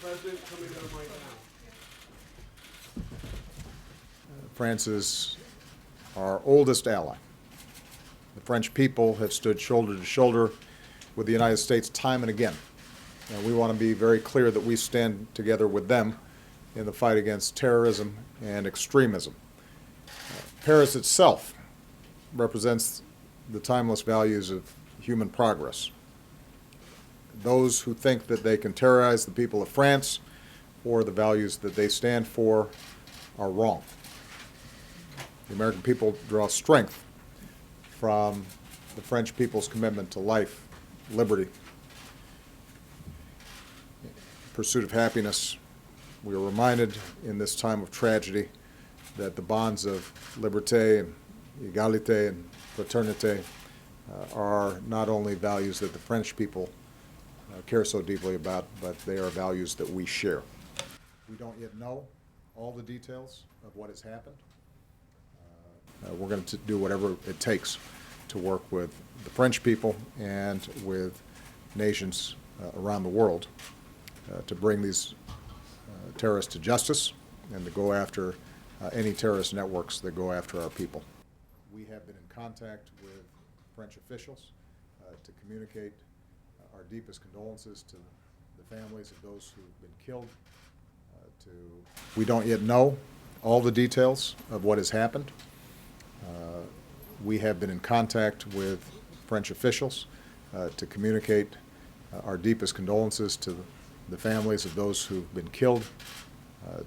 President coming to them right now. France is our oldest ally. The French people have stood shoulder to shoulder with the United States time and again. And we want to be very clear that we stand together with them in the fight against terrorism and extremism. Paris itself represents the timeless values of human progress. Those who think that they can terrorize the people of France or the values that they stand for are wrong. The American people draw strength from the French people's commitment to life, liberty, pursuit of happiness. We are reminded in this time of tragedy that the bonds of liberté and égalité and fraternité are not only values that the French people care so deeply about, but they are values that we share. We don't yet know all the details of what has happened. We're going to do whatever it takes to work with the French people and with nations around the world to bring these terrorists to justice and to go after any terrorist networks that go after our people. We have been in contact with French officials to communicate our deepest condolences to the families of those who've been killed. We don't yet know all the details of what has happened. We have been in contact with French officials to communicate our deepest condolences to the families of those who've been killed,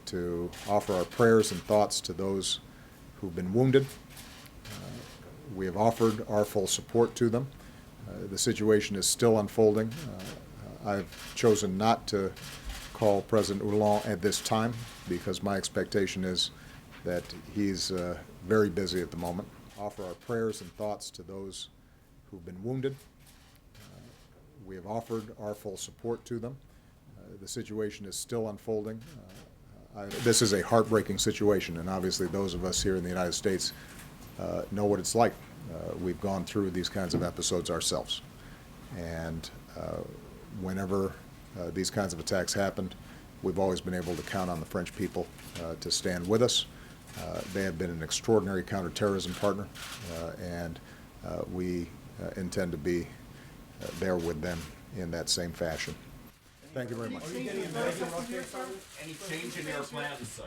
to offer our prayers and thoughts to those who've been wounded. We have offered our full support to them. The situation is still unfolding. I've chosen not to call President Hollande at this time because my expectation is that he's very busy at the moment. Offer our prayers and thoughts to those who've been wounded. We have offered our full support to them. The situation is still unfolding. This is a heartbreaking situation, and obviously those of us here in the United States know what it's like. We've gone through these kinds of episodes ourselves. And whenever these kinds of attacks happened, we've always been able to count on the French people to stand with us. They have been an extraordinary counterterrorism partner, and we intend to be there with them in that same fashion. Thank you very much. Any change in your plans, sir?